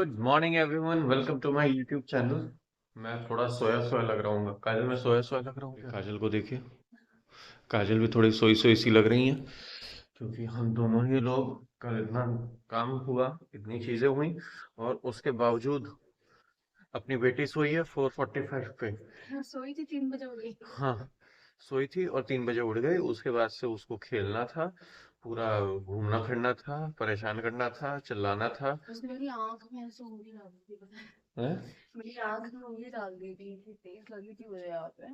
Good morning everyone, welcome to my YouTube channel. मैं थोड़ा सोया सोया लग रहा हूँ। काजल में सोया सोया लग रहा हूँ। काजल को देखिए, काजल भी थोड़ी सोई सोई सी लग रही है, क्योंकि हम दोनों ही लोग कल इतना काम हुआ, इतनी चीजें हुई, और उसके बावजूद अपनी बेटी सोई है 4:45 पे। सोई थी 3 बजे हो गई। हाँ, सोई थी और 3 बजे उठ गई। उसके बाद से उसको खेलना था, पूरा घूमना फिरना था, परेशान करना था, चिल्लाना था। उसने मेरी आंख में ऐसे उंगली डाल दी थी, पता है? हैं? मेरी आंख में उंगली डाल दी थी, इतनी तेज लगी थी मुझे यहाँ पे।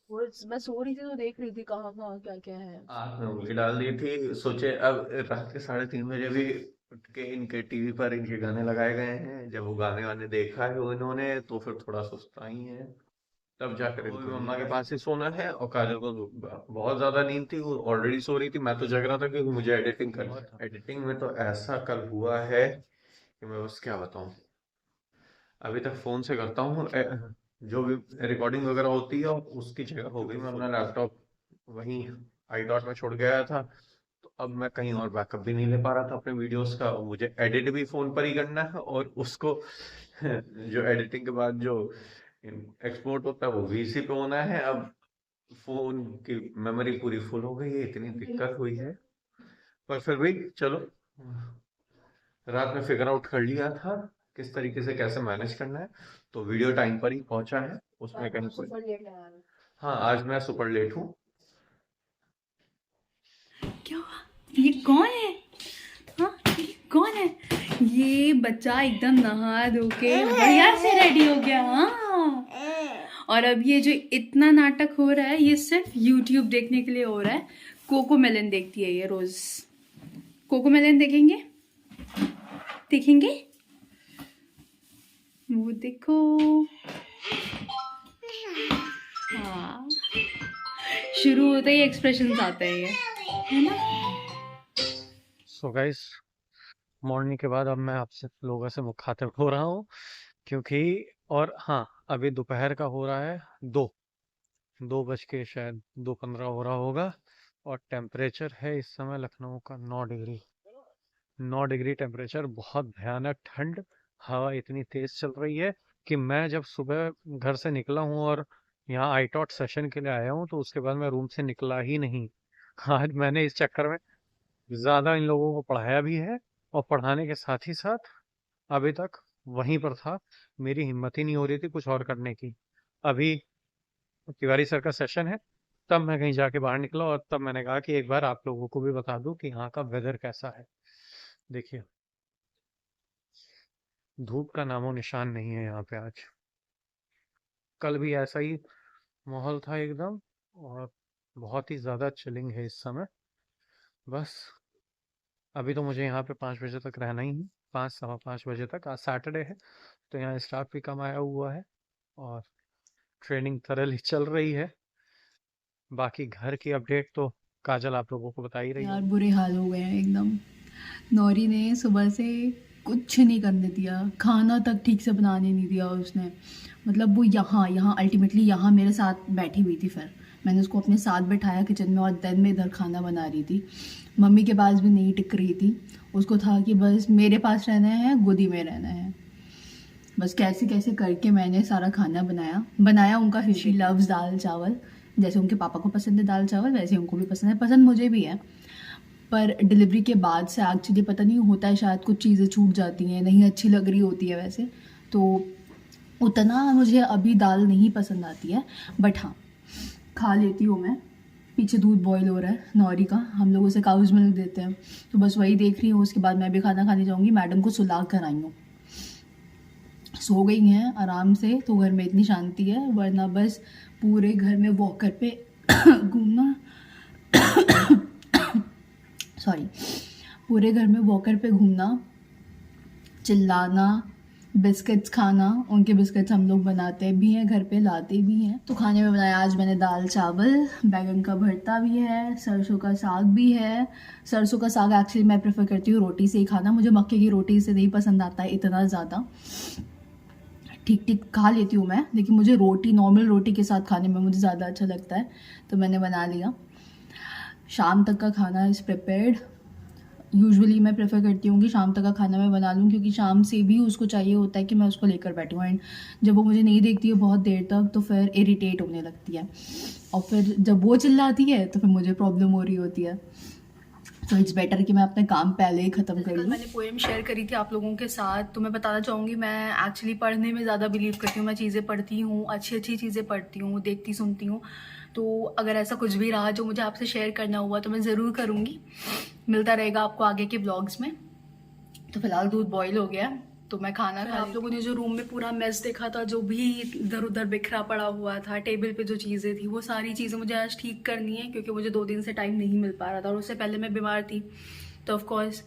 वो मैं सो रही थी तो देख रही थी कहाँ कहाँ क्या क्या है। आग में उंगली डाल दी थी। सोचे अब रात के 3:30 बजे भी उठ के इनके टीवी पर इनके गाने लगाए गए हैं। जब वो गाने वाने देखा है इन्होंने तो फिर थोड़ा सुस्ताई है, तब जाकर इनको मम्मा के पास ही सोना है। और काजल को बहुत ज्यादा नींद थी, वो ऑलरेडी सो रही थी। मैं तो जग रहा था क्योंकि मुझे एडिटिंग करना था। एडिटिंग में तो ऐसा कल हुआ है कि मैं बस क्या बताऊं। अभी तक फोन से करता हूँ, जो भी रिकॉर्डिंग वगैरह होती है, और उसकी जगह हो गई मैं अपना लैपटॉप वहीं आई डॉट में छोड़ के आया था। तो अब मैं कहीं और बैकअप भी नहीं ले पा रहा था अपने वीडियोस का। मुझे एडिट भी फोन पर ही करना है, और उसको जो एडिटिंग के बाद जो एक्सपोर्ट होता है वो भी इसी पे होना है। अब फोन की मेमोरी पूरी फुल हो गई है, इतनी दिक्कत हुई है। पर फिर भी चलो, रात में फिगर आउट कर लिया था किस तरीके से कैसे मैनेज करना है। तो वीडियो टाइम पर ही पहुंचा है, उसमें कहीं कोई। सुपर लेट लगा रही हाँ, आज मैं सुपर लेट हूँ। क्या हुआ? ये कौन है? हाँ, ये कौन है? ये बच्चा एकदम नहा धो के बढ़िया से रेडी हो गया। हाँ, और अब ये जो इतना नाटक हो रहा है ये सिर्फ YouTube देखने के लिए हो रहा है। कोको मेलन देखती है ये रोज। कोको मेलन देखेंगे, देखेंगे। वो देखो। हाँ, शुरू होते ही एक्सप्रेशंस आते हैं ये, है ना? सो गाइस, मॉर्निंग के बाद अब मैं आपसे लोगों से मुखातिब हो रहा हूँ, क्योंकि और हाँ, अभी दोपहर का हो रहा है 2 बज के शायद 2:15 हो रहा होगा। और टेम्परेचर है इस समय लखनऊ का 9 डिग्री। 9 डिग्री टेम्परेचर, बहुत भयानक ठंड। हवा इतनी तेज चल रही है कि मैं जब सुबह घर से निकला हूँ और यहाँ आईटॉट सेशन के लिए आया हूँ, तो उसके बाद मैं रूम से निकला ही नहीं। आज मैंने इस चक्कर में ज्यादा इन लोगों को पढ़ाया भी है, और पढ़ाने के साथ ही साथ अभी तक वहीं पर था। मेरी हिम्मत ही नहीं हो रही थी कुछ और करने की। अभी तिवारी सर का सेशन है, तब मैं कहीं जाके बाहर निकला, और तब मैंने कहा कि एक बार आप लोगों को भी बता दूं कि यहाँ का वेदर कैसा है। देखिए, धूप का नामो निशान नहीं है यहाँ पे आज। कल भी ऐसा ही माहौल था एकदम, और बहुत ही ज्यादा चिलिंग है इस समय। बस अभी तो मुझे यहाँ पे 5 बजे तक रहना ही है, 5 सवा 5 बजे तक। आज सैटरडे है तो यहाँ स्टाफ भी कम आया हुआ है, और ट्रेनिंग थरली चल रही है। बाकी घर की अपडेट तो काजल आप लोगों को बता ही रही यार होगी। बुरे हाल हो गए हैं एकदम। नौरी ने सुबह से कुछ नहीं करने दिया, खाना तक ठीक से बनाने नहीं दिया उसने। मतलब वो यहाँ यहाँ अल्टीमेटली यहाँ मेरे साथ बैठी हुई थी। फिर मैंने उसको अपने साथ बैठाया किचन में, और देन में इधर खाना बना रही थी। मम्मी के पास भी नहीं टिक रही थी। उसको था कि बस मेरे पास रहना है, गोदी में रहना है। बस कैसे कैसे करके मैंने सारा खाना बनाया उनका। शी लव्स दाल चावल। जैसे उनके पापा को पसंद है दाल चावल, वैसे उनको भी पसंद है, पसंद मुझे भी है। पर डिलीवरी के बाद से एक्चुअली पता नहीं होता है, शायद कुछ चीज़ें छूट जाती हैं, नहीं अच्छी लग रही होती है वैसे तो। उतना मुझे अभी दाल नहीं पसंद आती है, बट हाँ खा लेती हूँ मैं। पीछे दूध बॉईल हो रहा है नौरी का, हम लोग उसे काउज मिल्क देते हैं, तो बस वही देख रही हूँ। उसके बाद मैं भी खाना खाने जाऊँगी। मैडम को सुला कर आई हूँ, सो गई हैं आराम से, तो घर में इतनी शांति है। वरना बस पूरे घर में वॉकर पे घूमना सॉरी, पूरे घर में वॉकर पे घूमना, चिल्लाना, बिस्किट्स खाना। उनके बिस्किट्स हम लोग बनाते भी हैं घर पे, लाते भी हैं। तो खाने में बनाया आज मैंने दाल चावल, बैगन का भरता भी है, सरसों का साग भी है। सरसों का साग एक्चुअली मैं प्रेफर करती हूँ रोटी से ही खाना, मुझे मक्के की रोटी से नहीं पसंद आता है इतना ज़्यादा। ठीक ठीक खा लेती हूँ मैं, लेकिन मुझे रोटी, नॉर्मल रोटी के साथ खाने में मुझे ज़्यादा अच्छा लगता है, तो मैंने बना लिया। शाम तक का खाना इज़ प्रिपेयर्ड। यूजुअली मैं प्रेफर करती हूँ कि शाम तक का खाना मैं बना लूँ, क्योंकि शाम से भी उसको चाहिए होता है कि मैं उसको लेकर बैठूँ, एंड जब वो मुझे नहीं देखती है बहुत देर तक तो फिर इरिटेट होने लगती है, और फिर जब वो चिल्लाती है तो फिर मुझे प्रॉब्लम हो रही होती है। तो इट्स बेटर कि मैं अपने काम पहले ही ख़त्म कर लूँ। मैंने पोएम शेयर करी थी आप लोगों के साथ, तो मैं बताना चाहूँगी मैं एक्चुअली पढ़ने में ज़्यादा बिलीव करती हूँ। मैं चीज़ें पढ़ती हूँ, अच्छी अच्छी चीज़ें पढ़ती हूँ, देखती सुनती हूँ। तो अगर ऐसा कुछ भी रहा जो मुझे आपसे शेयर करना हुआ तो मैं ज़रूर करूँगी। मिलता रहेगा आपको आगे के ब्लॉग्स में। तो फिलहाल दूध बॉईल हो गया, तो मैं खाना खा। आप लोगों ने जो रूम में पूरा मेस देखा था, जो भी इधर उधर बिखरा पड़ा हुआ था, टेबल पे जो चीज़ें थी, वो सारी चीज़ें मुझे आज ठीक करनी है, क्योंकि मुझे 2 दिन से टाइम नहीं मिल पा रहा था, और उससे पहले मैं बीमार थी। तो ऑफ कोर्स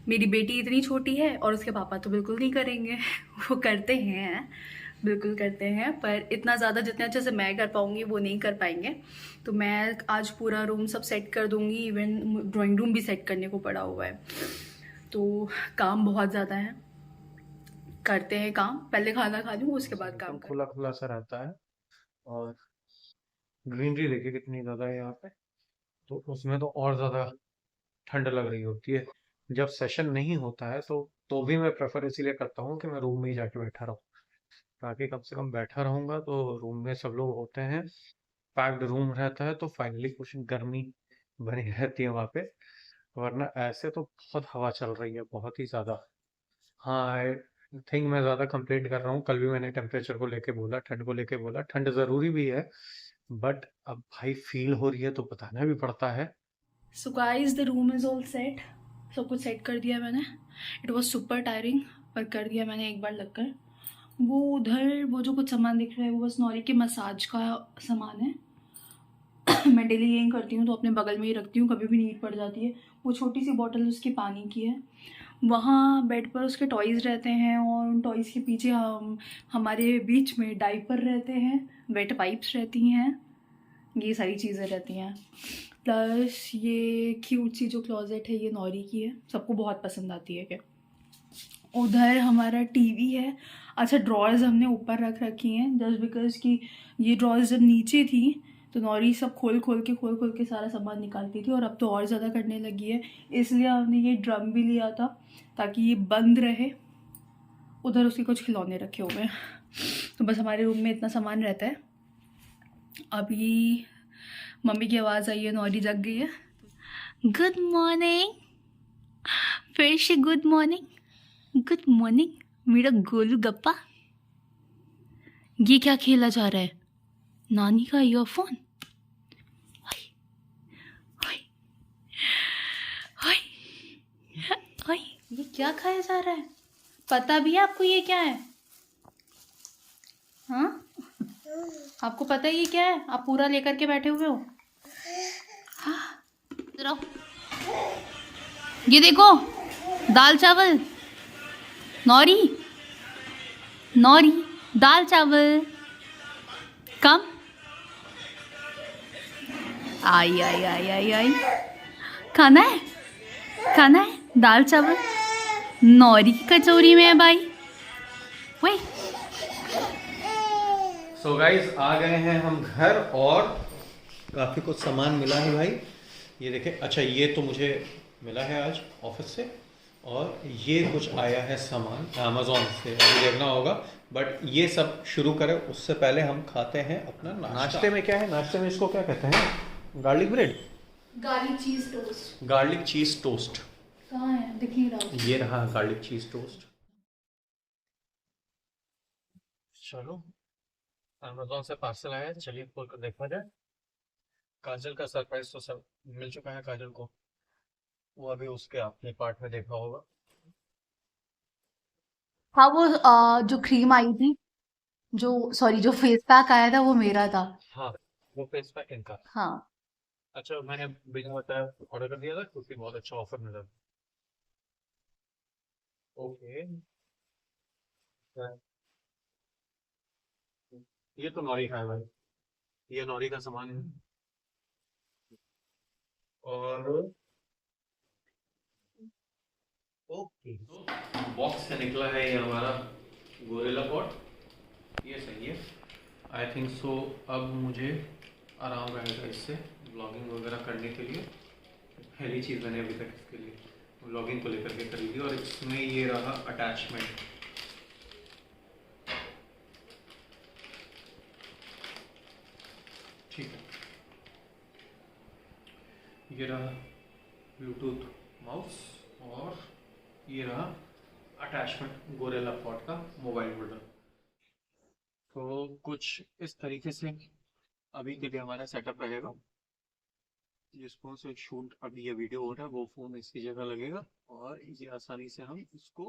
मेरी बेटी इतनी छोटी है और उसके पापा तो बिल्कुल नहीं करेंगे वो करते हैं, बिल्कुल करते हैं, पर इतना ज़्यादा जितने अच्छे से मैं कर पाऊँगी वो नहीं कर पाएंगे। तो मैं आज पूरा रूम सब सेट कर दूँगी, इवन ड्राइंग रूम भी सेट करने को पड़ा हुआ है। तो काम बहुत ज़्यादा है, करते हैं काम, पहले खाना खा लूँ उसके बाद काम एकदम कर। खुला खुला सा रहता है, और ग्रीनरी देखिए कितनी ज्यादा है यहाँ पे, तो उसमें तो और ज्यादा ठंड लग रही होती है। जब सेशन नहीं होता है तो भी मैं प्रेफर इसीलिए करता हूँ कि मैं रूम में ही जाके बैठा रहूँ, ताकि कम से कम बैठा रहूंगा तो रूम में सब लोग होते हैं, पैक्ड रूम रहता है, तो फाइनली कुछ गर्मी बनी रहती है वहाँ पे। वरना ऐसे तो बहुत हवा चल रही है, बहुत ही ज्यादा। हाँ, आई थिंक मैं ज्यादा कंप्लेंट कर रहा हूँ। कल भी मैंने टेम्परेचर को लेके बोला, ठंड को लेके बोला, ठंड जरूरी भी है, बट अब भाई फील हो रही है तो बताना भी पड़ता है। So guys the room is all set, सब कुछ सेट कर दिया मैंने। इट वॉज सुपर टायरिंग, पर कर दिया मैंने एक बार लगकर। वो उधर वो जो कुछ सामान दिख रहा है वो बस नौरी के मसाज का सामान है। मैं डेली यही करती हूँ, तो अपने बगल में ही रखती हूँ, कभी भी नीड पड़ जाती है। वो छोटी सी बॉटल उसकी पानी की है। वहाँ बेड पर उसके टॉयज़ रहते हैं, और उन टॉयज़ के पीछे हमारे बीच में डायपर रहते हैं, वेट पाइप्स रहती हैं, ये सारी चीज़ें रहती हैं। प्लस ये क्यूट सी जो क्लोजेट है ये नौरी की है, सबको बहुत पसंद आती है। क्या उधर हमारा टीवी है। अच्छा, ड्रॉर्स हमने ऊपर रख रखी हैं जस्ट बिकॉज कि ये ड्रॉर्स जब नीचे थी तो नौरी सब खोल खोल के सारा सामान निकालती थी, और अब तो और ज़्यादा करने लगी है, इसलिए हमने ये ड्रम भी लिया था ताकि ये बंद रहे। उधर उसके कुछ खिलौने रखे हुए हैं। तो बस हमारे रूम में इतना सामान रहता है। अभी मम्मी की आवाज़ आई है, नौरी जग गई है। गुड मॉर्निंग, फिर से गुड मॉर्निंग, गुड मॉर्निंग मेरा गोलू गप्पा। ये क्या खेला जा रहा है? नानी का ईयरफोन। ये क्या खाया जा रहा है? पता भी है आपको ये क्या है? हाँ, आपको पता है ये क्या है? आप पूरा लेकर के बैठे हुए हो। हाँ, इधर आओ। ये देखो, दाल चावल। नौरी, नौरी, दाल चावल। कम। आई आई आई आई आई, खाना है, खाना है दाल चावल। नौरी की कचौरी में है भाई। वही सो गाइस, आ गए हैं हम घर, और काफ़ी कुछ सामान मिला है भाई। ये देखें। अच्छा, ये तो मुझे मिला है आज ऑफिस से, और ये कुछ आया है सामान अमेज़ॉन से, अभी देखना होगा। बट ये सब शुरू करें उससे पहले हम खाते हैं अपना नाश्ते में क्या है, नाश्ते में इसको क्या कहते हैं? गार्लिक ब्रेड, गार्लिक चीज टोस्ट। गार्लिक चीज़ टोस्ट। कहाँ है? दिख नहीं रहा। ये रहा गार्लिक चीज़ टोस्ट। चलो, अमेज़ॉन से पार्सल आया है, चलिए खोल कर देखा जाए। काजल का सरप्राइज तो सब मिल चुका है काजल को, वो अभी उसके अपने पार्ट में देखा होगा। हाँ, वो जो क्रीम आई थी, जो सॉरी जो फेस पैक आया था वो मेरा था। हाँ, वो फेस पैक इनका। हाँ, अच्छा, मैंने बिना बताया ऑर्डर कर दिया था क्योंकि बहुत अच्छा ऑफर मिला। ओके, ये तो नौरी का है भाई, ये नौरी का सामान है। और ओके, बॉक्स से निकला है ये हमारा गोरिल्ला पॉट, ये सही है आई थिंक सो। अब मुझे आराम रहेगा इससे ब्लॉगिंग वगैरह करने के लिए। पहली चीज़ मैंने अभी तक इसके लिए व्लॉगिंग को लेकर के खरीदी और इसमें ये रहा अटैचमेंट। ठीक है, ये रहा ब्लूटूथ माउस और ये रहा अटैचमेंट गोरिल्ला पॉड का मोबाइल होल्डर। तो कुछ इस तरीके से अभी के लिए हमारा सेटअप रहेगा। जिस फोन से शूट अभी ये वीडियो हो रहा है वो फोन इसकी जगह लगेगा और ये आसानी से हम इसको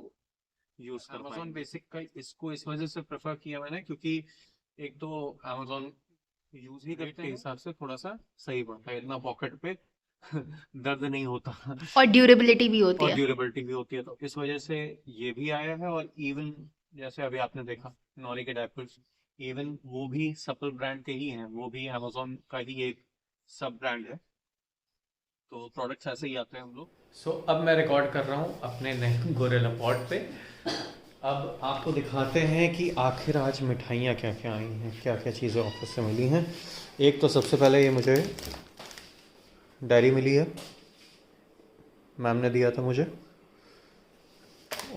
यूज कर पाएंगे। Amazon बेसिक का इसको इस वजह से प्रेफर किया मैंने क्योंकि एक तो Amazon यूज ही करने के हिसाब से थोड़ा सा सही पड़ता है, इतना पॉकेट पे दर्द नहीं होता और ड्यूरेबिलिटी भी होती और है। ड्यूरेबिलिटी भी होती है। तो इस वजह से ये भी आया है। और इवन जैसे अभी आपने देखा नॉरी के डायपर्स, इवन वो भी सप्पल ब्रांड के ही हैं, वो भी Amazon का ही एक सब ब्रांड है। तो प्रोडक्ट्स ऐसे ही आते हैं हम लोग। अब मैं रिकॉर्ड कर रहा हूँ अपने नए गोरिल्ला पॉड पे। अब आपको दिखाते हैं कि आखिर आज मिठाइयाँ क्या क्या आई हैं, क्या क्या चीज़ें ऑफिस से मिली हैं। एक तो सबसे पहले ये मुझे डायरी मिली है, मैम ने दिया था मुझे,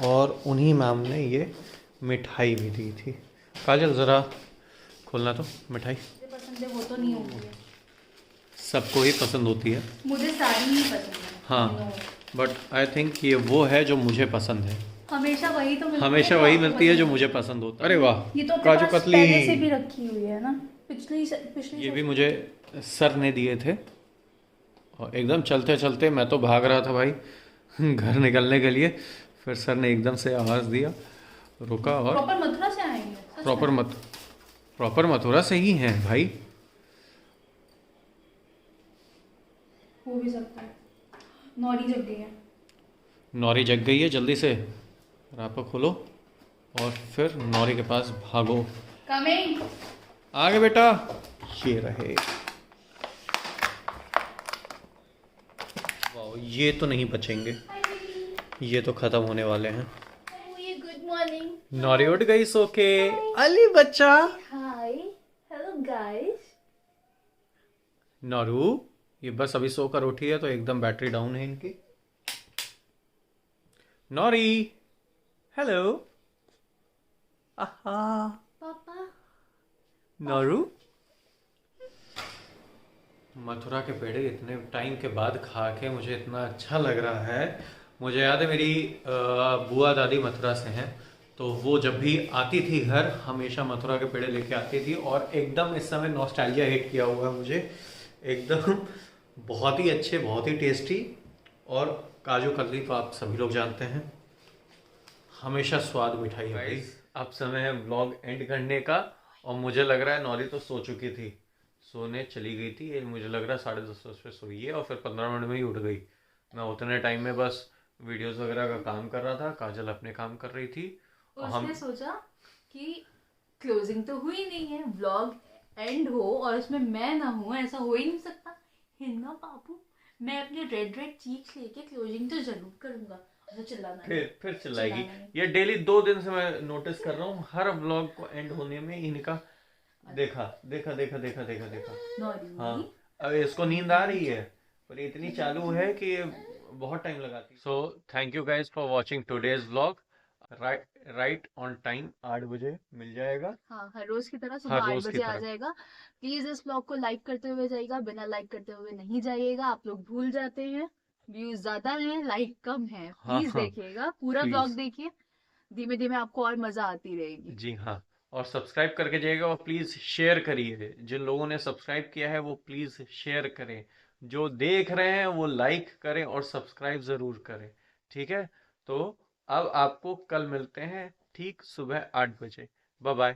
और उन्हीं मैम ने ये मिठाई भी दी थी। काजल ज़रा खोलना तो मिठाई। मुझे पसंद है वो तो नहीं होती है, सबको ही पसंद होती है, मुझे सारी नहीं पसंद है। हाँ, बट आई थिंक ये वो है जो मुझे पसंद है। हमेशा वही तो मिलती है, हमेशा जो वही आपको मिलती है पसंद जो मुझे पसंद होता है। अरे वाह, ये तो अपने काजू पास कतली। पहले से भी रखी हुई है ना, पिछली ये भी मुझे सर ने दिए थे और एकदम चलते चलते मैं तो भाग रहा था भाई घर निकलने के लिए, फिर सर ने एकदम से आवाज़ दिया, रुका और प्रॉपर मथुरा से आएंगे, सच में? प्रॉपर मथुरा से ही हैं भाई। हो भी सकता है, नौरी जग गई है। नौरी जग गई है, जल्दी से रापा खोलो और फिर नौरी के पास भागो। कमिंग। आगे बेटा, ये रहे। वाह, ये तो नहीं बचेंगे, ये तो खत्म होने वाले हैं। Good morning. नौरी उठ गई सो के। अली बच्चा। हाय, हेलो गाइस। नौरू, ये बस अभी सोकर उठी है तो एकदम बैटरी डाउन है इनकी। नौरी, हेलो। आहा, पापा। नौरू। मथुरा के पेड़े इतने टाइम के बाद खा के मुझे इतना अच्छा लग रहा है। मुझे याद है मेरी बुआ दादी मथुरा से हैं, तो वो जब भी आती थी घर हमेशा मथुरा के पेड़े लेके आती थी और एकदम इस समय नॉस्टैल्जिया हिट किया हुआ है मुझे एकदम। बहुत ही अच्छे, बहुत ही टेस्टी। और काजू कतली तो आप सभी लोग जानते हैं, हमेशा स्वाद मिठाई है भाई। अब समय है व्लॉग एंड करने का और मुझे लग रहा है नौरी तो सो चुकी थी, सोने चली गई थी। मुझे लग रहा है 10:30 पे सोई है और फिर 15 मिनट में ही उठ गई। मैं उतने टाइम में बस वीडियोस वगैरह का काम कर रहा था, काजल अपने काम कर रही थी। उसने सोचा कि क्लोजिंग तो हुई नहीं है, व्लॉग एंड हो और उसमें मैं ना हूँ, ऐसा हो ही नहीं सकता। हिन्ना बाबू, मैं अपने रेड चीक्स लेके क्लोजिंग तो जरूर करूंगा। अच्छा, चिल्लाना फिर चिल्लाएगी। ये डेली 2 दिन से मैं नोटिस कर रहा हूँ, हर व्लॉग को एंड होने में इनका देखा देखा देखा देखा देखा देखा। हाँ, अब इसको नींद आ रही है पर इतनी चालू है कि बहुत टाइम लगाती। So thank you guys for watching today's vlog. Right on time 8 बजे मिल जाएगा। हाँ, हर रोज की तरह सुबह हर 8 रोज की बजे आ तरह। जाएगा। प्लीज इस ब्लॉग को लाइक करते हुए जाइएगा, बिना लाइक करते हुए नहीं जाइएगा। आप लोग भूल जाते हैं, व्यूज ज्यादा हैं, लाइक कम है। हाँ, प्लीज हाँ, देखिएगा, पूरा प्लीज। ब्लॉग देखिए, धीमे धीमे आपको और मजा आती रहेगी। जी हाँ, और सब्सक्राइब करके जाइएगा और प्लीज़ शेयर करिए। जिन लोगों ने सब्सक्राइब किया है वो प्लीज़ शेयर करें, जो देख रहे हैं वो लाइक करें और सब्सक्राइब ज़रूर करें। ठीक है, तो अब आपको कल मिलते हैं ठीक सुबह 8 बजे। Bye bye.